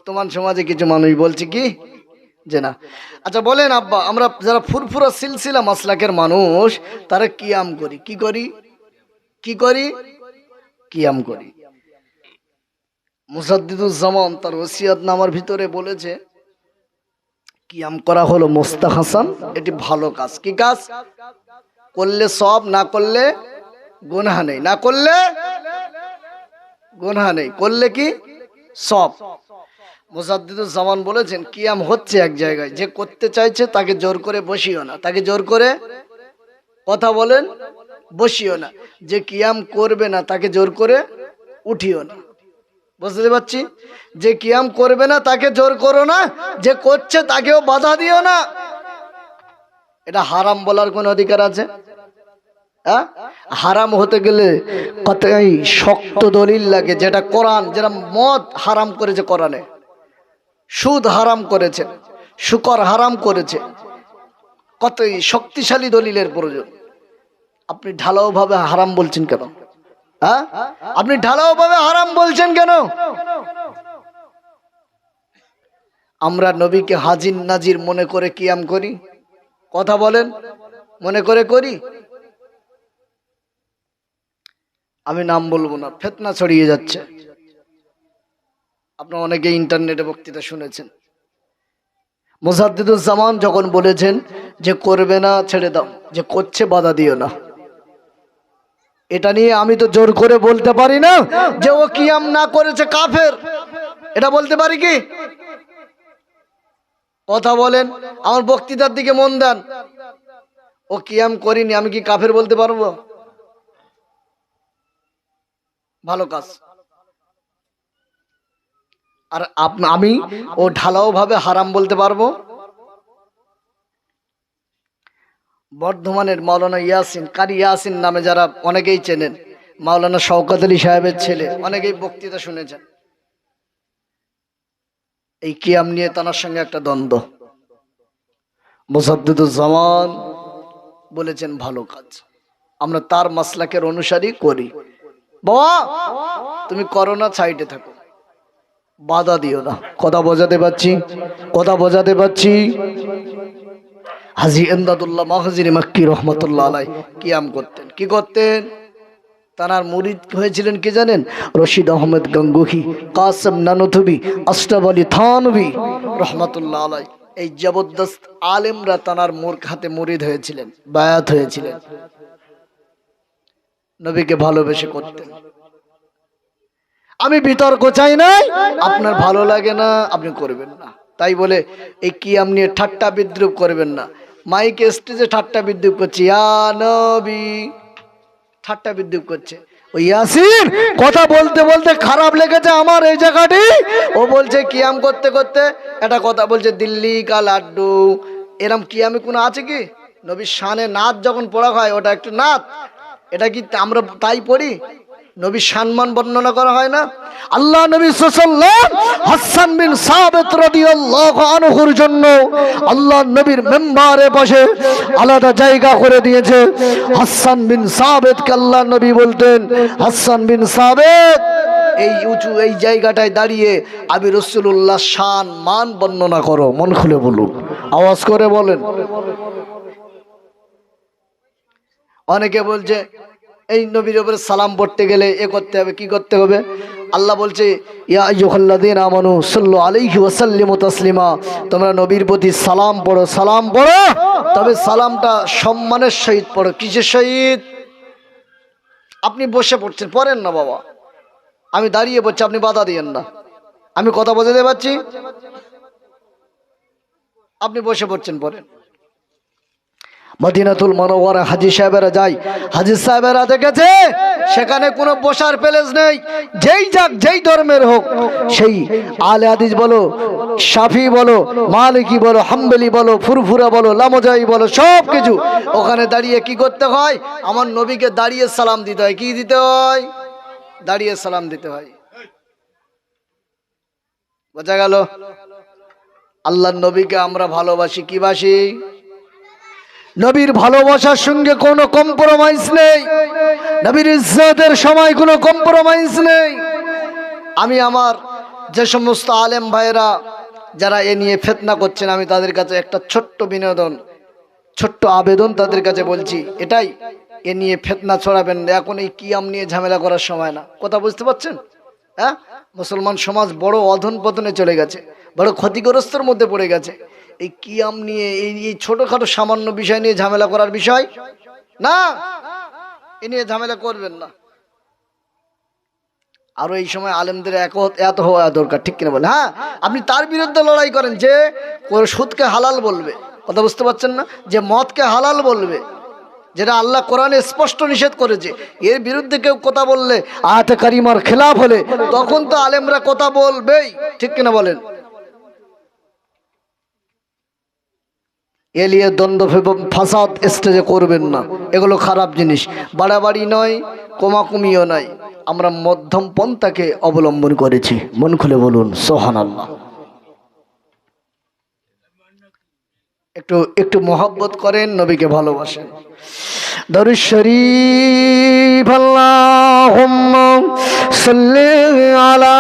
বর্তমান সমাজে কিছু মানুষ বলছে কি যে না। আচ্ছা বলেন আব্বা, আমরা যারা ফুরফুরা সিলসিলা মাসলাকের মানুষ তারা কিয়াম করি, কি করি, কি করি, কিয়াম করি। মুসাদ্দিদুজ্জামান তার ওসিয়তনামার ভিতরে বলেছে কিয়াম করা হলো মুস্তাহাসান, এটি ভালো কাজ। কি কাজ? করলে সব, না করলে গুনাহ নেই, না করলে গুনাহ নেই, করলে কি সব। মুসাদ্দিদুজ্জামান বলেছেন কিয়াম হচ্ছে এক জায়গায়, যে করতে চাইছে তাকে জোর করে বসিও না, তাকে জোর করে, কথা বলেন, বসিও না। যে কিয়াম করবে না তাকে জোর করে উঠিও না। বুঝতে পারছি? যে কিয়াম করবে না তাকে জোর করো না, যে করছে তাকেও বাধা দিও না। এটা হারাম বলার কোন অধিকার আছে? হারাম হতে গেলে কতই শক্ত দলিল লাগে, যেটা কোরআন, যেটা মদ হারাম করেছে কোরআনে, সুদ হারাম করেছে, শুকর হারাম করেছে, কতই শক্তিশালী দলিলের প্রয়োজন। আপনি ঢালাও ভাবে হারাম বলছেন কেন? আপনি ঢালাও ভাবে হারাম বলছেন কেন? আমরা নবীকে হাজির নাজির মনে করে কিয়াম করি, কথা বলেন, মনে করে করি। আমি নাম বলবো না, ফিতনা ছড়িয়ে যাচ্ছে। আপনারা অনেকে ইন্টারনেটে বক্তৃতা শুনেছেন। মুসাদ্দিদুজ্জামান যখন বলেছেন যে করবে না ছেড়ে দাও, যে করছে বাধা দিও না, এটা নিয়ে আমি তো জোর করে বলতে পারি না যে ও কিয়াম না করেছে কাফের। এটা বলতে পারি কি? কথা বলেন, আমার বক্তৃতার দিকে মন দেন। ও কিয়াম করিনি, আমি কি কাফের বলতে পারবো? ভালো কাজ। আর আমি ও ঢালাও ভাবে হারাম বলতে পারবো? বর্ধমানের মাওলানা ইয়াসিন, কারি ইয়াসিন নামে যারা অনেকেই চেনেন, মাওলানা শওকত আলী সাহেবের ছেলে, অনেকেই বক্তৃতা শুনেছেন। এই কিয়াম নিয়ে তার সঙ্গে একটা দ্বন্দ্ব। মুসাদ্দিদুজ্জামান বলেছেন ভালো কাজ, আমরা তার মাসলাকের অনুসারী করি। বাবা তুমি করো না, সাইডে থাকো, বাধা দিও না। কথা বোঝাতে পারছি? কথা বোঝাতে পারছি? হাজী ইমদাদুল্লাহ মাহজিরি মাক্কি রহমতুল্লাহ আলাই কিয়াম করতেন। কি করতেন? তার মুরিদ হয়েছিলেন কি জানেন? রশিদ আহমেদ গঙ্গুহি, কাসেম নানুতুবি, আশরাফ আলী থানভী রহমতুল্লাহ আলাই। এই জবরদস্ত আলেমরা তার হাতে মুরিদ হয়েছিলেন, বায়াত হয়েছিলেন। নবীকে ভালোবেসে করতেন। আমি বিতর্ক চাই নাই, আপনার ভালো লাগে না আপনি করবেন না, তাই বলে এই কিয়াম নিয়ে ঠাট্টা বিদ্রুপ করবেন না। মাইকে স্টেজে ঠাট্টা বিদ্রুপ করছে, ইয়া নবী, ঠাট্টা বিদ্রুপ করছে। ওই ইয়াসিন কথা বলতে বলতে খারাপ লেগেছে আমার এই জায়গাটি। ও বলছে কিয়াম করতে করতে একটা কথা বলছে, দিল্লি কা লাড্ডু। এরম কিয়ামে কোনো আছে কি? নবীর শানে নাত যখন পড়া হয় ওটা একটু নাত, এটা কি আমরা তাই পড়ি? নবীর সম্মান বর্ণনা করা হয় না? আল্লাহ নবী সাল্লাল্লাহু হাসান বিন সাবিত রাদিয়াল্লাহু আনহুর জন্য আল্লাহ নবীর মেম্বারে বসে আলাদা জায়গা করে দিয়েছে। হাসান বিন সাবিতকে আল্লাহ নবী বলতেন, হাসান বিন সাবিত এই উঁচু এই জায়গাটায় দাঁড়িয়ে আমি রাসূলুল্লাহ শান মান বর্ণনা করো। মন খুলে বলুন, আওয়াজ করে বলেন। অনেকে বলছে এই নবীর উপরে সালাম পড়তে গেলে এ করতে হবে, কি করতে হবে? আল্লাহ বলছে ইয়া আইয়ুহাল্লাযীনা আমানু সাল্লু আলাইহি ওয়া সাল্লিমু তাসলিমা, তোমরা নবীর প্রতি সালাম পড়ো, সালাম পড়ো, তবে সালামটা সম্মানের সহিত পড়ো। কিসের সহিত? আপনি বসে পড়ছেন, পড়েন না বাবা, আমি দাঁড়িয়ে পড়ছি, আপনি বাধা দিয়েন না। আমি কথা বোঝাতে পারছি? আপনি বসে পড়ছেন, পড়েন। মদিনাতুল মুনাওয়ারা হাজী সাহেবেরা যায়, হাজী সাহেবেরা দেখেছে সেখানে কোনো বসার প্লেস নেই। যেই যাক, যেই ধর্মের হোক, সেই আলে হাদিস বলো, শাফি বলো, মালিকি বলো, হাম্বলি বলো, ফুরফুরা বলো, লামজাই বলো, সব কিছু ওখানে দাঁড়িয়ে কি করতে হয়? আমার নবীকে দাঁড়িয়ে সালাম দিতে হয়। কি দিতে হয়? দাঁড়িয়ে সালাম দিতে হয়। বোঝা গেল? আল্লাহর নবীকে আমরা ভালোবাসি, কি বাসি? নবীর ভালোবাসার সঙ্গে কোনো কম্প্রোমাইজ নেই, নবীর ইজ্জতের সময় কোনো কম্প্রোমাইজ নেই। আমি আমার যে সমস্ত আলেম ভাইরা যারা এ নিয়ে ফিতনা করছেন, আমি তাদের কাছে একটা ছোট্ট বিনোদন, ছোট্ট আবেদন তাদের কাছে বলছি, এটাই, এ নিয়ে ফিতনা ছড়াবেন না। এখন এই কিয়াম নিয়ে ঝামেলা করার সময় না। কথা বুঝতে পারছেন? হ্যাঁ, মুসলমান সমাজ বড় অধন পতনে চলে গেছে, বড় ক্ষতিগ্রস্তর মধ্যে পড়ে গেছে। এই কিয়াম নিয়ে, এই ছোটখাটো সামান্য বিষয় নিয়ে ঝামেলা করার বিষয় না, এ নিয়ে ঝামেলা করবেন না। আরো এই সময় আলেমদের এত হওয়া দরকার, ঠিক কিনা বলে? হ্যাঁ, আপনি তার বিরুদ্ধে লড়াই করেন যে সুদকে হালাল বলবে, কথা বুঝতে পারছেন না, যে মদকে হালাল বলবে, যেটা আল্লাহ কোরআনে স্পষ্ট নিষেধ করেছে। এর বিরুদ্ধে কেউ কথা বললে, আয়াতে কারিমার খেলাফ হলে, তখন তো আলেমরা কথা বলবেই, ঠিক কিনা বলেন? এ নিয়ে দ্বন্দ্ব ফাসাদ স্টেজে করবেন না, এগুলো খারাপ জিনিস। বাড়াবাড়ি নয়, কমাকুমিও নয়, আমরা মধ্যম পন্থাকে অবলম্বন করেছি। মন খুলে বলুন সুবহানাল্লাহ। একটু একটু মহব্বত করেন, নবীকে ভালোবাসেন। দরুদ শরীফ, আল্লাহুম্মা সাল্লি আলা